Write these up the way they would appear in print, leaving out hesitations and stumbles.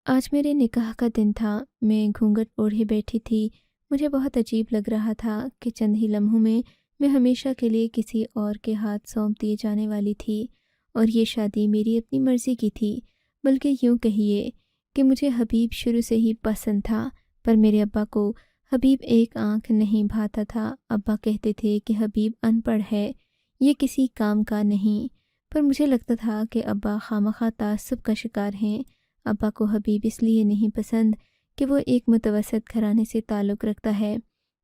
آج میرے نکاح کا دن تھا۔ میں گھونگھٹ اوڑھے بیٹھی تھی۔ مجھے بہت عجیب لگ رہا تھا کہ چند ہی لمحوں میں ہمیشہ کے لیے کسی اور کے ہاتھ سونپ دیے جانے والی تھی، اور یہ شادی میری اپنی مرضی کی تھی۔ بلکہ یوں کہیے کہ مجھے حبیب شروع سے ہی پسند تھا، پر میرے ابا کو حبیب ایک آنکھ نہیں بھاتا تھا۔ ابا کہتے تھے کہ حبیب ان پڑھ ہے، یہ کسی کام کا نہیں، پر مجھے لگتا تھا کہ ابا خواہ تعصب کا شکار ہیں۔ ابا کو حبیب اس لیے نہیں پسند کہ وہ ایک متوسط گھرانے سے تعلق رکھتا ہے۔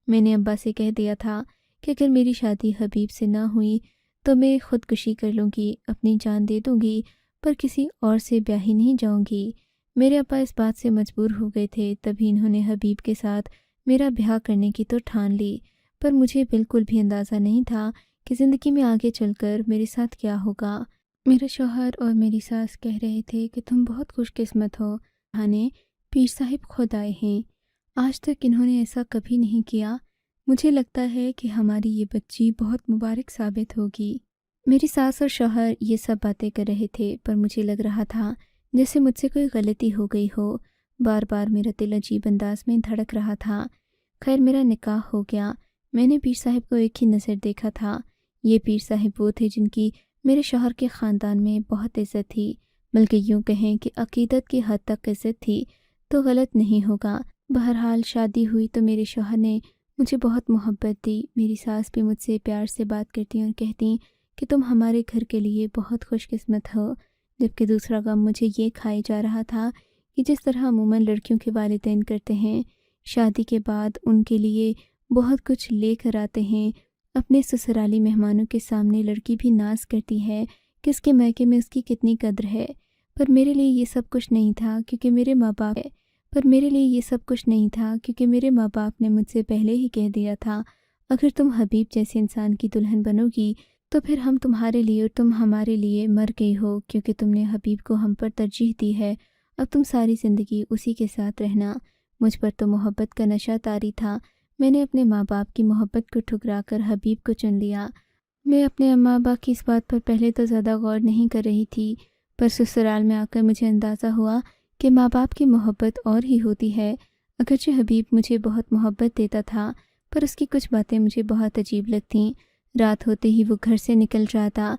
میں نے ابا سے کہہ دیا تھا کہ اگر میری شادی حبیب سے نہ ہوئی تو میں خودکشی کر لوں گی، اپنی جان دے دوں گی، پر کسی اور سے بیاہی نہیں جاؤں گی۔ میرے ابا اس بات سے مجبور ہو گئے تھے، تبھی انہوں نے حبیب کے ساتھ میرا بیاہ کرنے کی تو ٹھان لی، پر مجھے بالکل بھی اندازہ نہیں تھا کہ زندگی میں آگے چل کر میرے ساتھ کیا ہوگا۔ میرے شوہر اور میری ساس کہہ رہے تھے کہ تم بہت خوش قسمت ہو، بہانے پیر صاحب خود آئے ہیں۔ آج تک انہوں نے ایسا کبھی نہیں کیا۔ مجھے لگتا ہے کہ ہماری یہ بچی بہت مبارک ثابت ہوگی۔ میری ساس اور شوہر یہ سب باتیں کر رہے تھے، پر مجھے لگ رہا تھا جیسے مجھ سے کوئی غلطی ہو گئی ہو۔ بار بار میرا دل عجیب انداز میں دھڑک رہا تھا۔ خیر، میرا نکاح ہو گیا۔ میں نے پیر صاحب کو ایک ہی نظر دیکھا تھا۔ یہ پیر صاحب وہ تھے جن کی میرے شوہر کے خاندان میں بہت عزت تھی، بلکہ یوں کہیں کہ عقیدت کی حد تک عزت تھی تو غلط نہیں ہوگا۔ بہرحال شادی ہوئی تو میرے شوہر نے مجھے بہت محبت دی۔ میری ساس بھی مجھ سے پیار سے بات کرتی اور کہتی کہ تم ہمارے گھر کے لیے بہت خوش قسمت ہو، جبکہ دوسرا غم مجھے یہ کھائے جا رہا تھا کہ جس طرح عموماً لڑکیوں کے والدین کرتے ہیں، شادی کے بعد ان کے لیے بہت کچھ لے کر آتے ہیں۔ اپنے سسرالی مہمانوں کے سامنے لڑکی بھی ناز کرتی ہے کہ اس کے میکے میں اس کی کتنی قدر ہے، پر میرے لیے یہ سب کچھ نہیں تھا کیونکہ میرے ماں باپ نے مجھ سے پہلے ہی کہہ دیا تھا، اگر تم حبیب جیسے انسان کی دلہن بنو گی تو پھر ہم تمہارے لیے اور تم ہمارے لیے مر گئی ہو، کیونکہ تم نے حبیب کو ہم پر ترجیح دی ہے، اب تم ساری زندگی اسی کے ساتھ رہنا۔ مجھ پر تو محبت کا نشہ طاری تھا۔ میں نے اپنے ماں باپ کی محبت کو ٹھکرا کر حبیب کو چن لیا۔ میں اپنے اماں ابا کی اس بات پر پہلے تو زیادہ غور نہیں کر رہی تھی، پر سسرال میں آ کر مجھے اندازہ ہوا کہ ماں باپ کی محبت اور ہی ہوتی ہے۔ اگرچہ حبیب مجھے بہت محبت دیتا تھا، پر اس کی کچھ باتیں مجھے بہت عجیب لگتیں۔ رات ہوتے ہی وہ گھر سے نکل جاتا،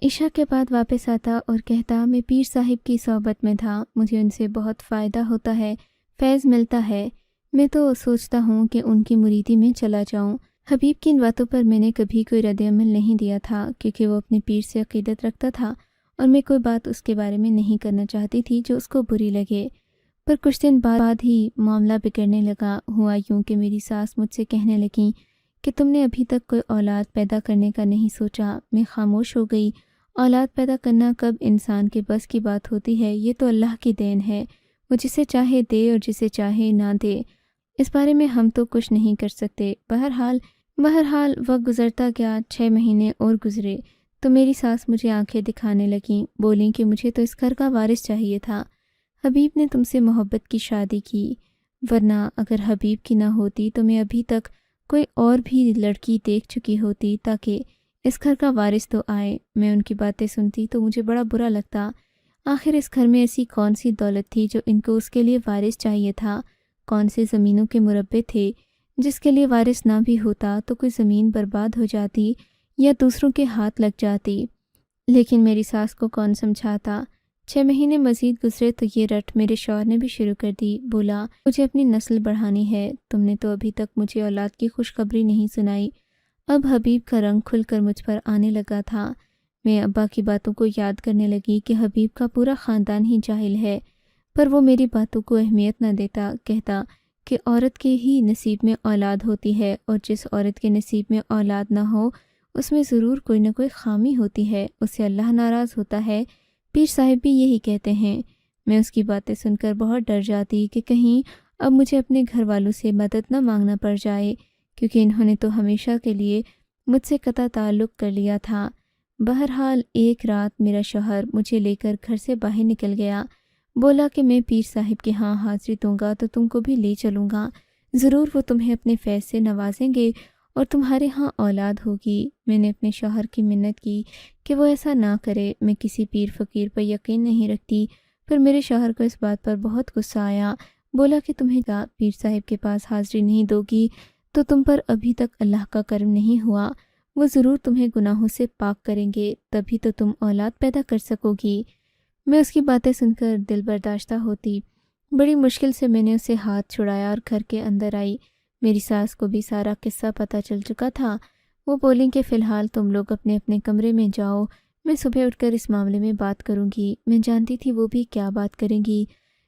عشاء کے بعد واپس آتا اور کہتا میں پیر صاحب کی صحبت میں تھا، مجھے ان سے بہت فائدہ ہوتا ہے، فیض ملتا ہے، میں تو سوچتا ہوں کہ ان کی مریدی میں چلا جاؤں۔ حبیب کی ان باتوں پر میں نے کبھی کوئی رد عمل نہیں دیا تھا، کیونکہ وہ اپنے پیر سے عقیدت رکھتا تھا اور میں کوئی بات اس کے بارے میں نہیں کرنا چاہتی تھی جو اس کو بری لگے۔ پر کچھ دن بعد ہی معاملہ بگڑنے لگا۔ ہوا یوں کہ میری ساس مجھ سے کہنے لگیں کہ تم نے ابھی تک کوئی اولاد پیدا کرنے کا نہیں سوچا۔ میں خاموش ہو گئی۔ اولاد پیدا کرنا کب انسان کے بس کی بات ہوتی ہے؟ یہ تو اللہ کی دین ہے، وہ جسے چاہے دے اور جسے چاہے نہ دے، اس بارے میں ہم تو کچھ نہیں کر سکتے۔ بہرحال وقت گزرتا گیا، 6 مہینے اور گزرے تو میری ساس مجھے آنکھیں دکھانے لگیں، بولیں کہ مجھے تو اس گھر کا وارث چاہیے تھا۔ حبیب نے تم سے محبت کی شادی کی، ورنہ اگر حبیب کی نہ ہوتی تو میں ابھی تک کوئی اور بھی لڑکی دیکھ چکی ہوتی تاکہ اس گھر کا وارث تو آئے۔ میں ان کی باتیں سنتی تو مجھے بڑا برا لگتا۔ آخر اس گھر میں ایسی کون سی دولت تھی جو ان کو اس کے لیے وارث چاہیے تھا؟ کون سے زمینوں کے مربے تھے جس کے لیے وارث نہ بھی ہوتا تو کوئی زمین برباد ہو جاتی یا دوسروں کے ہاتھ لگ جاتی؟ لیکن میری ساس کو کون سمجھاتا۔ 6 مہینے مزید گزرے تو یہ رٹ میرے شوہر نے بھی شروع کر دی۔ بولا مجھے اپنی نسل بڑھانی ہے، تم نے تو ابھی تک مجھے اولاد کی خوشخبری نہیں سنائی۔ اب حبیب کا رنگ کھل کر مجھ پر آنے لگا تھا۔ میں ابا کی باتوں کو یاد کرنے لگی کہ حبیب کا پورا خاندان ہی جاہل ہے، پر وہ میری باتوں کو اہمیت نہ دیتا، کہتا کہ عورت کے ہی نصیب میں اولاد ہوتی ہے، اور جس عورت کے نصیب میں اولاد نہ ہو اس میں ضرور کوئی نہ کوئی خامی ہوتی ہے، اس سے اللہ ناراض ہوتا ہے۔ پیر صاحب بھی یہی کہتے ہیں۔ میں اس کی باتیں سن کر بہت ڈر جاتی کہ کہیں اب مجھے اپنے گھر والوں سے مدد نہ مانگنا پڑ جائے، کیونکہ انہوں نے تو ہمیشہ کے لیے مجھ سے قطع تعلق کر لیا تھا۔ بہرحال ایک رات میرا شوہر مجھے لے کر گھر سے باہر نکل گیا۔ بولا کہ میں پیر صاحب کے ہاں حاضری دوں گا تو تم کو بھی لے چلوں گا، ضرور وہ تمہیں اپنے فیض سے نوازیں گے اور تمہارے ہاں اولاد ہوگی۔ میں نے اپنے شوہر کی منت کی کہ وہ ایسا نہ کرے، میں کسی پیر فقیر پر یقین نہیں رکھتی، پر میرے شوہر کو اس بات پر بہت غصہ آیا۔ بولا کہ تمہیں پیر صاحب کے پاس حاضری نہیں دو گی تو تم پر ابھی تک اللہ کا کرم نہیں ہوا، وہ ضرور تمہیں گناہوں سے پاک کریں گے، تبھی تو تم اولاد پیدا کر سکو گی۔ میں اس کی باتیں سن کر دل برداشتہ ہوتی۔ بڑی مشکل سے میں نے اسے ہاتھ چھڑایا اور گھر کے اندر آئی۔ میری ساس کو بھی سارا قصہ پتہ چل چکا تھا۔ وہ بولیں کہ فی الحال تم لوگ اپنے اپنے کمرے میں جاؤ، میں صبح اٹھ کر اس معاملے میں بات کروں گی۔ میں جانتی تھی وہ بھی کیا بات کریں گی۔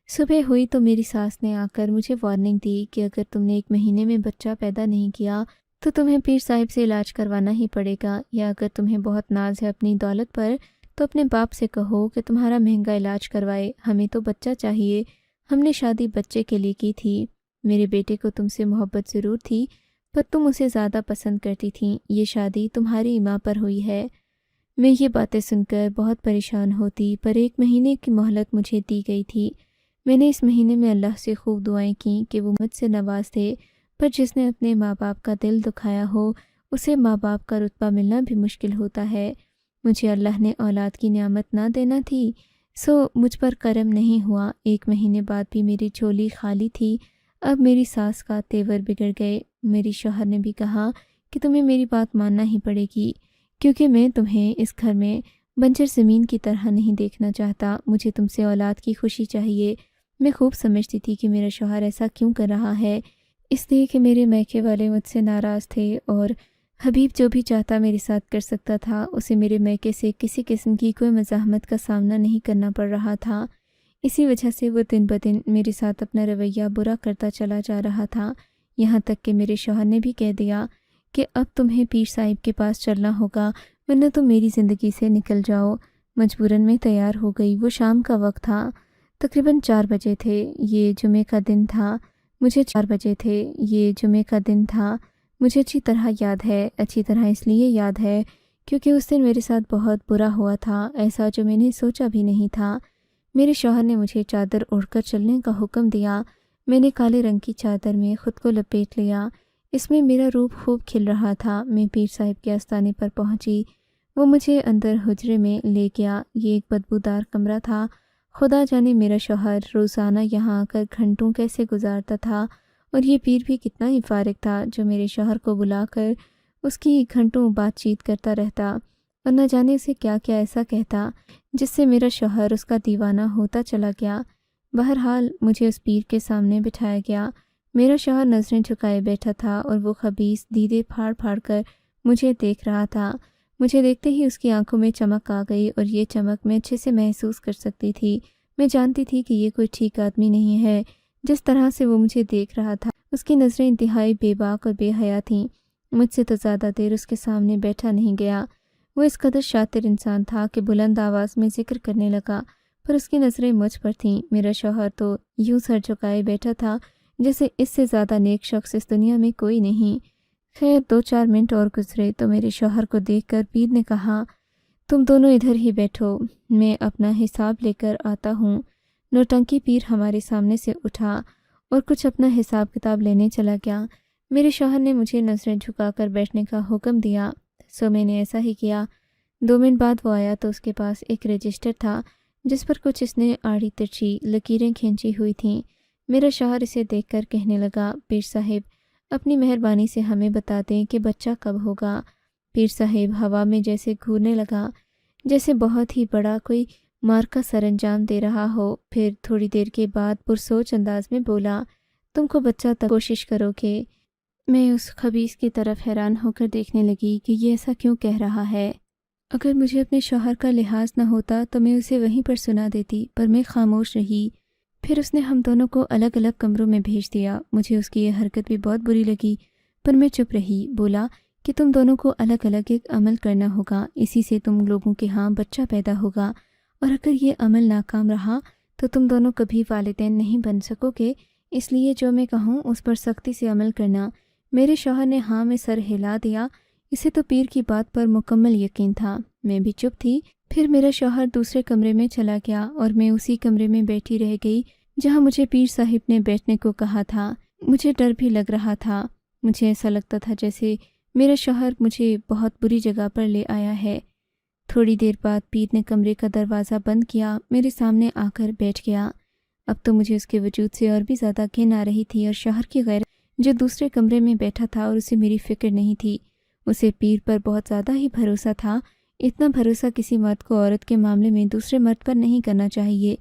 صبح ہوئی تو میری ساس نے آ کر مجھے وارننگ دی کہ اگر تم نے 1 مہینے میں بچہ پیدا نہیں کیا تو تمہیں پیر صاحب سے علاج کروانا ہی پڑے گا، یا اگر تمہیں بہت ناز ہے اپنی دولت پر تو اپنے باپ سے کہو کہ تمہارا مہنگا علاج کروائے، ہمیں تو بچہ چاہیے، ہم نے شادی بچے کے لیے کی تھی، میرے بیٹے کو تم سے محبت ضرور تھی پر تم اسے زیادہ پسند کرتی تھیں، یہ شادی تمہاری ماں پر ہوئی ہے۔ میں یہ باتیں سن کر بہت پریشان ہوتی، پر 1 مہینے کی مہلت مجھے دی گئی تھی۔ میں نے اس مہینے میں اللہ سے خوب دعائیں کیں کہ وہ مجھ سے نواز دے، پر جس نے اپنے ماں باپ کا دل دکھایا ہو اسے ماں باپ کا رتبہ ملنا بھی مشکل ہوتا ہے۔ مجھے اللہ نے اولاد کی نعمت نہ دینا تھی، سو مجھ پر کرم نہیں ہوا۔ 1 مہینے بعد بھی میری جھولی خالی تھی۔ اب میری ساس کا تیور بگڑ گئے۔ میری شوہر نے بھی کہا کہ تمہیں میری بات ماننا ہی پڑے گی، کیونکہ میں تمہیں اس گھر میں بنجر زمین کی طرح نہیں دیکھنا چاہتا، مجھے تم سے اولاد کی خوشی چاہیے۔ میں خوب سمجھتی تھی کہ میرا شوہر ایسا کیوں کر رہا ہے، اس لیے کہ میرے میکے والے مجھ سے ناراض تھے اور حبیب جو بھی چاہتا میرے ساتھ کر سکتا تھا، اسے میرے میکے سے کسی قسم کی کوئی مزاحمت کا سامنا نہیں کرنا پڑ رہا تھا۔ اسی وجہ سے وہ دن بدن میرے ساتھ اپنا رویہ برا کرتا چلا جا رہا تھا، یہاں تک کہ میرے شوہر نے بھی کہہ دیا کہ اب تمہیں پیر صاحب کے پاس چلنا ہوگا ورنہ تم میری زندگی سے نکل جاؤ۔ مجبوراً میں تیار ہو گئی۔ وہ شام کا وقت تھا، تقریباً 4 بجے تھے، یہ جمعے کا دن تھا۔ مجھے اچھی طرح یاد ہے، اچھی طرح اس لیے یاد ہے کیونکہ اس دن میرے ساتھ بہت برا ہوا تھا، ایسا جو میں نے سوچا بھی نہیں تھا۔ میرے شوہر نے مجھے چادر اوڑھ کر چلنے کا حکم دیا۔ میں نے کالے رنگ کی چادر میں خود کو لپیٹ لیا، اس میں میرا روپ خوب کھل رہا تھا۔ میں پیر صاحب کے آستانے پر پہنچی، وہ مجھے اندر حجرے میں لے گیا۔ یہ ایک بدبودار کمرہ تھا، خدا جانے میرا شوہر روزانہ یہاں آ کر گھنٹوں کیسے گزارتا تھا، اور یہ پیر بھی کتنا ہی فارغ تھا جو میرے شوہر کو بلا کر اس کی گھنٹوں بات چیت کرتا رہتا، اور نہ جانے اسے کیا کیا ایسا کہتا جس سے میرا شوہر اس کا دیوانہ ہوتا چلا گیا۔ بہرحال مجھے اس پیر کے سامنے بٹھایا گیا۔ میرا شوہر نظریں جھکائے بیٹھا تھا اور وہ خبیث دیدے پھاڑ پھاڑ کر مجھے دیکھ رہا تھا۔ مجھے دیکھتے ہی اس کی آنکھوں میں چمک آ گئی، اور یہ چمک میں اچھے سے محسوس کر سکتی تھی۔ میں جانتی تھی کہ یہ کوئی ٹھیک آدمی نہیں ہے۔ جس طرح سے وہ مجھے دیکھ رہا تھا اس کی نظریں انتہائی بے باک اور بے حیا تھیں۔ مجھ سے تو زیادہ دیر اس کے سامنے بیٹھا نہیں گیا۔ وہ اس قدر شاطر انسان تھا کہ بلند آواز میں ذکر کرنے لگا، پر اس کی نظریں مجھ پر تھیں۔ میرا شوہر تو یوں سر جھکائے بیٹھا تھا جیسے اس سے زیادہ نیک شخص اس دنیا میں کوئی نہیں۔ خیر 2-4 منٹ اور گزرے تو میرے شوہر کو دیکھ کر پیر نے کہا، تم دونوں ادھر ہی بیٹھو، میں اپنا حساب لے کر آتا ہوں۔ نوٹنکی پیر ہمارے سامنے سے اٹھا اور کچھ اپنا حساب کتاب لینے چلا گیا۔ میرے شوہر نے مجھے نظریں جھکا کر بیٹھنے کا حکم دیا، سو میں نے ایسا ہی کیا۔ 2 منٹ بعد وہ آیا تو اس کے پاس ایک رجسٹر تھا جس پر کچھ اس نے آڑی ترچھی لکیریں کھینچی ہوئی تھیں۔ میرا شوہر اسے دیکھ کر کہنے لگا، پیر صاحب اپنی مہربانی سے ہمیں بتا دیں کہ بچہ کب ہوگا۔ پیر صاحب ہوا میں جیسے گھورنے لگا، جیسے بہت ہی بڑا کوئی مارکا سر انجام دے رہا ہو۔ پھر تھوڑی دیر کے بعد پرسوچ انداز میں بولا، تم کو بچہ تک کوشش کرو گے۔ میں اس خبیث کی طرف حیران ہو کر دیکھنے لگی کہ یہ ایسا کیوں کہہ رہا ہے۔ اگر مجھے اپنے شوہر کا لحاظ نہ ہوتا تو میں اسے وہیں پر سنا دیتی، پر میں خاموش رہی۔ پھر اس نے ہم دونوں کو الگ الگ کمروں میں بھیج دیا۔ مجھے اس کی یہ حرکت بھی بہت بری لگی، پر میں چپ رہی۔ بولا کہ تم دونوں کو الگ الگ ایک عمل کرنا ہوگا، اسی سے تم لوگوں کے ہاں بچہ پیدا ہوگا، اور اگر یہ عمل ناکام رہا تو تم دونوں کبھی والدین نہیں بن سکو گے، اس لیے جو میں کہوں اس پر سختی سے عمل کرنا۔ میرے شوہر نے ہاں میں سر ہلا دیا، اسے تو پیر کی بات پر مکمل یقین تھا۔ میں بھی چپ تھی۔ پھر میرا شوہر دوسرے کمرے میں چلا گیا اور میں اسی کمرے میں بیٹھی رہ گئی جہاں مجھے پیر صاحب نے بیٹھنے کو کہا تھا۔ مجھے ڈر بھی لگ رہا تھا، مجھے ایسا لگتا تھا جیسے میرا شوہر مجھے بہت بری جگہ پر لے آیا ہے۔ تھوڑی دیر بعد پیر نے کمرے کا دروازہ بند کیا، میرے سامنے آ کر بیٹھ گیا۔ اب تو مجھے اس کے وجود سے اور بھی زیادہ گھن آ رہی تھی، اور شوہر کی غیرت جو دوسرے کمرے میں بیٹھا تھا اور اسے میری فکر نہیں تھی۔ اسے پیر پر بہت زیادہ ہی بھروسہ تھا۔ اتنا بھروسہ کسی مرد کو عورت کے معاملے میں دوسرے مرد پر نہیں کرنا چاہیے۔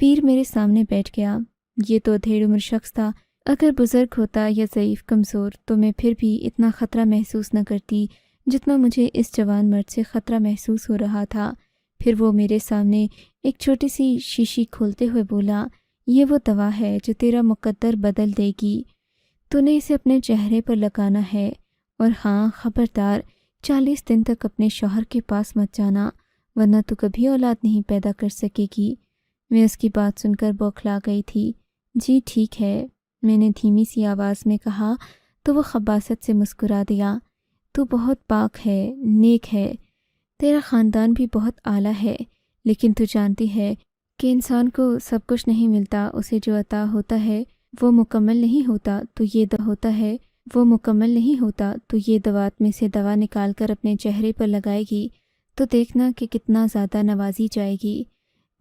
پیر میرے سامنے بیٹھ گیا۔ یہ تو ادھیڑ عمر شخص تھا۔ اگر بزرگ ہوتا یا ضعیف کمزور تو میں پھر بھی اتنا خطرہ محسوس نہ کرتی جتنا مجھے اس جوان مرد سے خطرہ محسوس ہو رہا تھا۔ پھر وہ میرے سامنے ایک چھوٹی سی شیشی کھولتے ہوئے بولا، یہ وہ دوا ہے جو تیرا مقدر بدل دے گی۔ تو نے اسے اپنے چہرے پر لگانا ہے، اور ہاں خبردار 40 دن تک اپنے شوہر کے پاس مت جانا، ورنہ تو کبھی اولاد نہیں پیدا کر سکے گی۔ میں اس کی بات سن کر بوکھلا گئی تھی۔ جی ٹھیک ہے، میں نے دھیمی سی آواز میں کہا، تو وہ خباثت سے مسکرا دیا۔ تو بہت پاک ہے، نیک ہے، تیرا خاندان بھی بہت اعلیٰ ہے، لیکن تو جانتی ہے کہ انسان کو سب کچھ نہیں ملتا، اسے جو عطا ہوتا ہے وہ مکمل نہیں ہوتا، تو یہ دوات میں سے دوا نکال کر اپنے چہرے پر لگائے گی تو دیکھنا کہ کتنا زیادہ نوازی جائے گی۔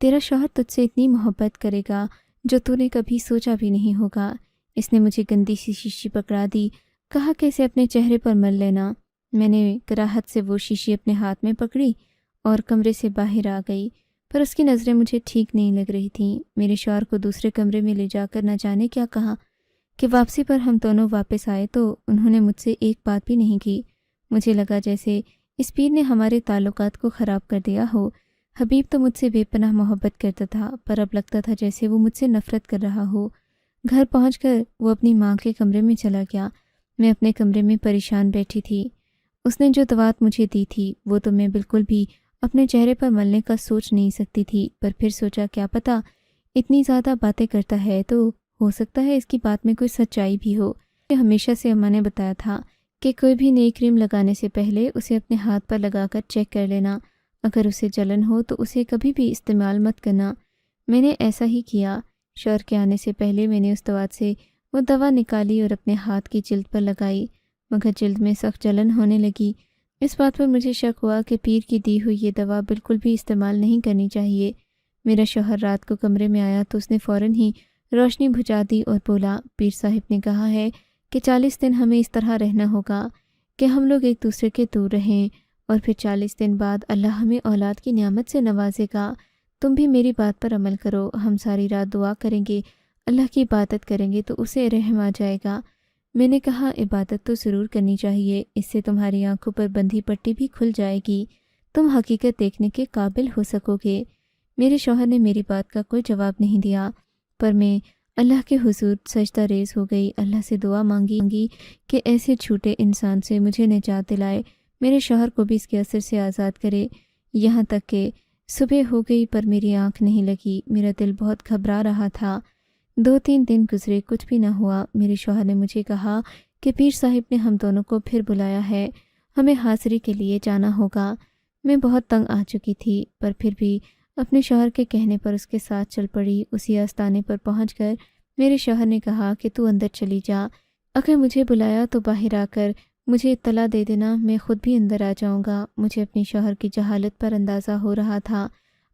تیرا شوہر تجھ سے اتنی محبت کرے گا جو تو نے کبھی سوچا بھی نہیں ہوگا۔ اس نے مجھے گندی سی شیشی پکڑا دی، کہا کہ اسے اپنے چہرے پر مل لینا۔ میں نے کراہت سے وہ شیشی اپنے ہاتھ میں پکڑی اور کمرے سے باہر آ گئی، پر اس کی نظریں مجھے ٹھیک نہیں لگ رہی تھیں۔ میرے شوہر کو دوسرے کمرے میں لے جا کر نہ جانے کیا کہا کہ واپسی پر ہم دونوں واپس آئے تو انہوں نے مجھ سے ایک بات بھی نہیں کی۔ مجھے لگا جیسے اس پیر نے ہمارے تعلقات کو خراب کر دیا ہو۔ حبیب تو مجھ سے بے پناہ محبت کرتا تھا، پر اب لگتا تھا جیسے وہ مجھ سے نفرت کر رہا ہو۔ گھر پہنچ کر وہ اپنی ماں کے کمرے میں چلا گیا۔ میں اپنے کمرے میں پریشان بیٹھی تھی۔ اس نے جو دوات مجھے دی تھی وہ تو میں بالکل بھی اپنے چہرے پر ملنے کا سوچ نہیں سکتی تھی، پر پھر سوچا کیا پتہ اتنی زیادہ باتیں کرتا ہے تو ہو سکتا ہے اس کی بات میں کوئی سچائی بھی ہو۔ ہمیشہ سے اماں نے بتایا تھا کہ کوئی بھی نئی کریم لگانے سے پہلے اسے اپنے ہاتھ پر لگا کر چیک کر لینا، اگر اسے جلن ہو تو اسے کبھی بھی استعمال مت کرنا۔ میں نے ایسا ہی کیا۔ شوہر کے آنے سے پہلے میں نے اس دوات سے وہ دوا نکالی اور اپنے ہاتھ کی جلد پر لگائی، مگر جلد میں سخت جلن ہونے لگی۔ اس بات پر مجھے شک ہوا کہ پیر کی دی ہوئی یہ دوا بالکل بھی استعمال نہیں کرنی چاہیے۔ میرا شوہر رات کو کمرے میں آیا تو اس نے فوراً ہی روشنی بجھا دی اور بولا، پیر صاحب نے کہا ہے کہ 40 دن ہمیں اس طرح رہنا ہوگا کہ ہم لوگ ایک دوسرے کے دور رہیں، اور پھر 40 دن بعد اللہ ہمیں اولاد کی نعمت سے نوازے گا۔ تم بھی میری بات پر عمل کرو، ہم ساری رات دعا کریں گے، اللہ کی عبادت کریں گے تو اسے رحم آ جائے گا۔ میں نے کہا عبادت تو ضرور کرنی چاہیے، اس سے تمہاری آنکھوں پر بندھی پٹی بھی کھل جائے گی، تم حقیقت دیکھنے کے قابل ہو سکو گے۔ میرے شوہر نے میری بات کا کوئی جواب نہیں دیا، پر میں اللہ کے حضور سجدہ ریز ہو گئی، اللہ سے دعا مانگی کہ ایسے جھوٹے انسان سے مجھے نجات دلائے، میرے شوہر کو بھی اس کے اثر سے آزاد کرے۔ یہاں تک کہ صبح ہو گئی پر میری آنکھ نہیں لگی، میرا دل بہت گھبرا رہا تھا۔ 2-3 دن گزرے، کچھ بھی نہ ہوا۔ میرے شوہر نے مجھے کہا کہ پیر صاحب نے ہم دونوں کو پھر بلایا ہے، ہمیں حاضری کے لیے جانا ہوگا۔ میں بہت تنگ آ چکی تھی، پر پھر بھی اپنے شوہر کے کہنے پر اس کے ساتھ چل پڑی۔ اسی آستانے پر پہنچ کر میرے شوہر نے کہا کہ تو اندر چلی جا، اگر مجھے بلایا تو باہر آ کر مجھے اطلاع دے دینا، میں خود بھی اندر آ جاؤں گا۔ مجھے اپنے شوہر کی جہالت پر اندازہ ہو رہا تھا،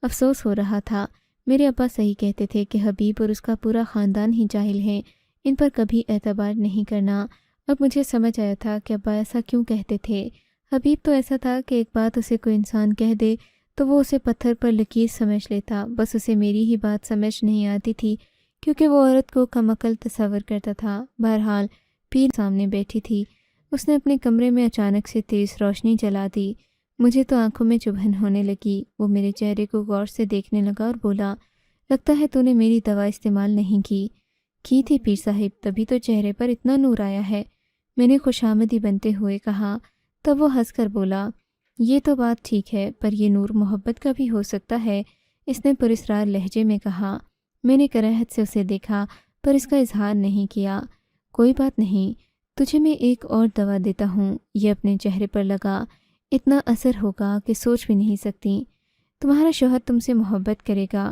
افسوس ہو رہا تھا۔ میرے ابا صحیح کہتے تھے کہ حبیب اور اس کا پورا خاندان ہی جاہل ہیں، ان پر کبھی اعتبار نہیں کرنا۔ اب مجھے سمجھ آیا تھا کہ ابا ایسا کیوں کہتے تھے۔ حبیب تو ایسا تھا کہ ایک بات اسے کوئی انسان کہہ دے تو وہ اسے پتھر پر لکیر سمجھ لیتا، بس اسے میری ہی بات سمجھ نہیں آتی تھی کیونکہ وہ عورت کو کم عقل تصور کرتا تھا۔ بہرحال پیر سامنے بیٹھی تھی، اس نے اپنے کمرے میں اچانک سے تیز روشنی جلا دی۔ مجھے تو آنکھوں میں چبھن ہونے لگی۔ وہ میرے چہرے کو غور سے دیکھنے لگا اور بولا، لگتا ہے تو نے میری دوا استعمال نہیں کی تھی پیر صاحب، تبھی تو چہرے پر اتنا نور آیا ہے۔ میں نے خوشامدی بنتے ہوئے کہا، تب وہ ہنس کر بولا، یہ تو بات ٹھیک ہے، پر یہ نور محبت کا بھی ہو سکتا ہے، اس نے پراسرار لہجے میں کہا۔ میں نے کراہت سے اسے دیکھا پر اس کا اظہار نہیں کیا۔ کوئی بات نہیں، تجھے میں ایک اور دوا دیتا ہوں، یہ اپنے چہرے پر لگا، اتنا اثر ہوگا کہ سوچ بھی نہیں سکتی۔ تمہارا شوہر تم سے محبت کرے گا۔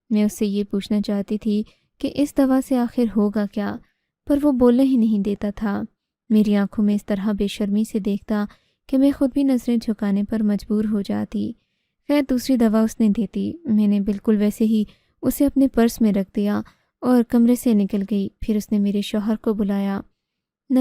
میں اس سے یہ پوچھنا چاہتی تھی کہ اس دوا سے آخر ہوگا کیا، پر وہ بولنے ہی نہیں دیتا تھا۔ میری آنکھوں میں اس طرح بے شرمی سے دیکھتا کہ میں خود بھی نظریں جھکانے پر مجبور ہو جاتی۔ خیر دوسری دوا اس نے دے دی، میں نے بالکل ویسے ہی اسے اپنے پرس میں رکھ دیا اور کمرے سے نکل گئی۔ پھر اس نے میرے شوہر کو بلایا، نہ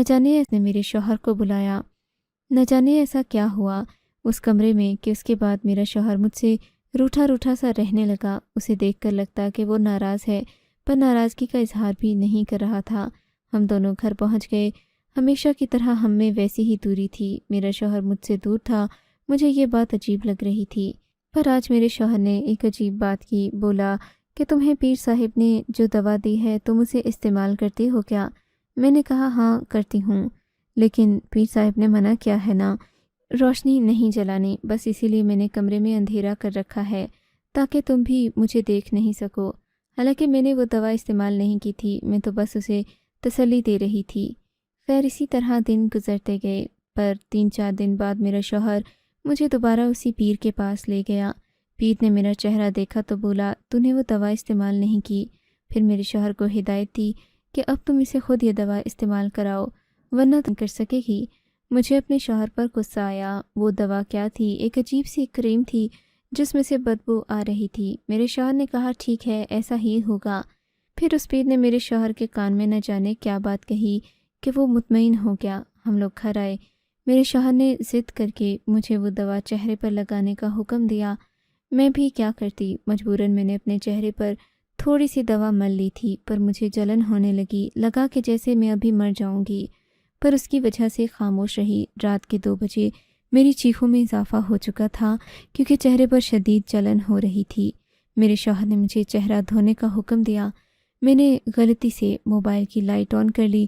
جانے ایسا کیا ہوا اس کمرے میں کہ اس کے بعد میرا شوہر مجھ سے روٹھا روٹھا سا رہنے لگا۔ اسے دیکھ کر لگتا کہ وہ ناراض ہے، پر ناراضگی کا اظہار بھی نہیں کر رہا تھا۔ ہم دونوں گھر پہنچ گئے۔ ہمیشہ کی طرح ہم میں ویسی ہی دوری تھی۔ میرا شوہر مجھ سے دور تھا، مجھے یہ بات عجیب لگ رہی تھی۔ پر آج میرے شوہر نے ایک عجیب بات کی، بولا کہ تمہیں پیر صاحب نے جو دوا دی ہے تم اسے استعمال کرتی ہو کیا؟ میں نے کہا ہاں کرتی ہوں، لیکن پیر صاحب نے منع کیا ہے نا، روشنی نہیں جلانی، بس اسی لیے میں نے کمرے میں اندھیرا کر رکھا ہے تاکہ تم بھی مجھے دیکھ نہیں سکو۔ حالانکہ میں نے وہ دوا استعمال نہیں کی تھی، میں تو بس اسے تسلی دے رہی تھی۔ خیر اسی طرح دن گزرتے گئے، پر 3-4 دن بعد میرا شوہر مجھے دوبارہ اسی پیر کے پاس لے گیا۔ پیر نے میرا چہرہ دیکھا تو بولا تو نے وہ دوا استعمال نہیں کی؟ پھر میرے شوہر کو ہدایت دی کہ اب تم اسے خود یہ دوا استعمال کراؤ ورنہ تم کر سکے گی۔ مجھے اپنے شوہر پر غصہ آیا۔ وہ دوا کیا تھی؟ ایک عجیب سی کریم تھی جس میں سے بدبو آ رہی تھی۔ میرے شوہر نے کہا ٹھیک ہے ایسا ہی ہوگا۔ پھر اس پیر نے میرے شوہر کے کان میں نہ جانے کیا بات کہی کہ وہ مطمئن ہو گیا۔ ہم لوگ گھر آئے، میرے شوہر نے ضد کر کے مجھے وہ دوا چہرے پر لگانے کا حکم دیا۔ میں بھی کیا کرتی، مجبوراً میں نے اپنے چہرے پر تھوڑی سی دوا مل لی تھی، پر مجھے جلن ہونے لگا کہ جیسے میں ابھی مر جاؤں گی، پر اس کی وجہ سے خاموش رہی۔ رات کے 2 بجے میری چیخوں میں اضافہ ہو چکا تھا کیونکہ چہرے پر شدید جلن ہو رہی تھی۔ میرے شوہر نے مجھے چہرہ دھونے کا حکم دیا۔ میں نے غلطی سے موبائل کی لائٹ آن کر لی۔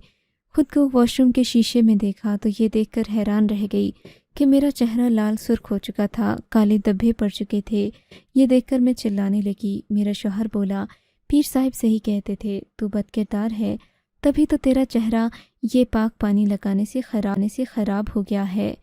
خود کو واش روم کے شیشے میں دیکھا تو یہ دیکھ کر حیران رہ گئی کہ میرا چہرہ لال سرخ ہو چکا تھا، کالے دھبے پڑ چکے تھے۔ یہ دیکھ کر میں چلانے لگی۔ میرا شوہر بولا پیر صاحب صحیح کہتے تھے، تو بد کردار ہے، تبھی تو تیرا چہرہ یہ پاک پانی لگانے سے خراب ہو گیا ہے۔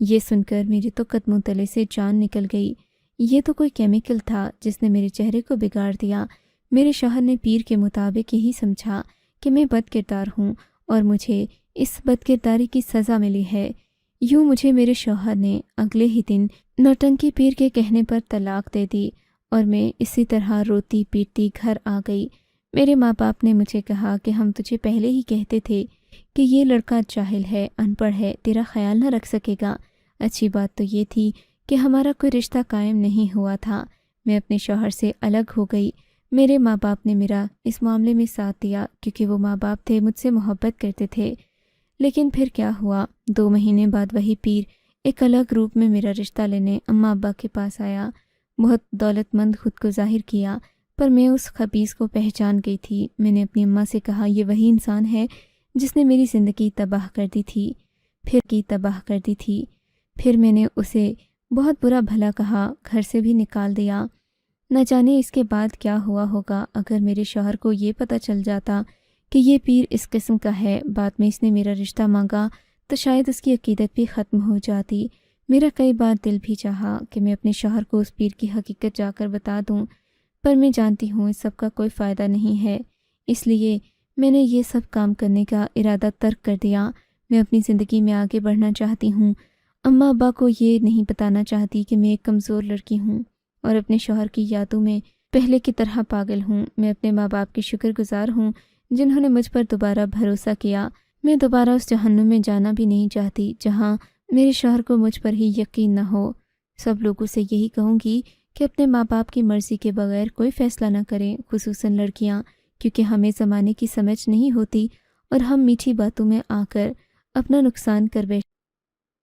یہ سن کر میرے تو قدموں تلے سے جان نکل گئی۔ یہ تو کوئی کیمیکل تھا جس نے میرے چہرے کو بگاڑ دیا۔ میرے شوہر نے پیر کے مطابق یہی سمجھا کہ میں بد کردار ہوں اور مجھے اس بد کرداری کی سزا ملی ہے۔ یوں مجھے میرے شوہر نے اگلے ہی دن نوٹنکی پیر کے کہنے پر طلاق دے دی اور میں اسی طرح روتی پیٹتی گھر آ گئی۔ میرے ماں باپ نے مجھے کہا کہ ہم تجھے پہلے ہی کہتے تھے کہ یہ لڑکا جاہل ہے، ان پڑھ ہے، تیرا خیال نہ رکھ سکے گا۔ اچھی بات تو یہ تھی کہ ہمارا کوئی رشتہ قائم نہیں ہوا تھا۔ میں اپنے شوہر سے الگ ہو گئی۔ میرے ماں باپ نے میرا اس معاملے میں ساتھ دیا کیونکہ وہ ماں باپ تھے، مجھ سے محبت کرتے تھے۔ لیکن پھر کیا ہوا، 2 مہینے بعد وہی پیر ایک الگ روپ میں میرا رشتہ لینے اماں ابا کے پاس آیا۔ بہت دولت مند خود کو ظاہر کیا، پر میں اس خبیث کو پہچان گئی تھی۔ میں نے اپنی اماں سے کہا یہ وہی انسان ہے جس نے میری زندگی تباہ کر دی تھی۔ پھر میں نے اسے بہت برا بھلا کہا، گھر سے بھی نکال دیا۔ نہ جانے اس کے بعد کیا ہوا ہوگا۔ اگر میرے شوہر کو یہ پتہ چل جاتا کہ یہ پیر اس قسم کا ہے، بعد میں اس نے میرا رشتہ مانگا تو شاید اس کی عقیدت بھی ختم ہو جاتی۔ میرا کئی بار دل بھی چاہا کہ میں اپنے شوہر کو اس پیر کی حقیقت جا کر بتا دوں، پر میں جانتی ہوں اس سب کا کوئی فائدہ نہیں ہے، اس لیے میں نے یہ سب کام کرنے کا ارادہ ترک کر دیا۔ میں اپنی زندگی میں آگے بڑھنا چاہتی ہوں، اماں ابا کو یہ نہیں بتانا چاہتی کہ میں ایک کمزور لڑکی ہوں اور اپنے شوہر کی یادوں میں پہلے کی طرح پاگل ہوں۔ میں اپنے ماں باپ کی شکر گزار ہوں جنہوں نے مجھ پر دوبارہ بھروسہ کیا۔ میں دوبارہ اس جہنم میں جانا بھی نہیں چاہتی جہاں میرے شوہر کو مجھ پر ہی یقین نہ ہو۔ سب لوگوں سے یہی کہوں گی کہ اپنے ماں باپ کی مرضی کے بغیر کوئی فیصلہ نہ کریں، خصوصاً لڑکیاں، کیونکہ ہمیں زمانے کی سمجھ نہیں ہوتی اور ہم میٹھی باتوں میں آ کر اپنا نقصان کر بیٹھتے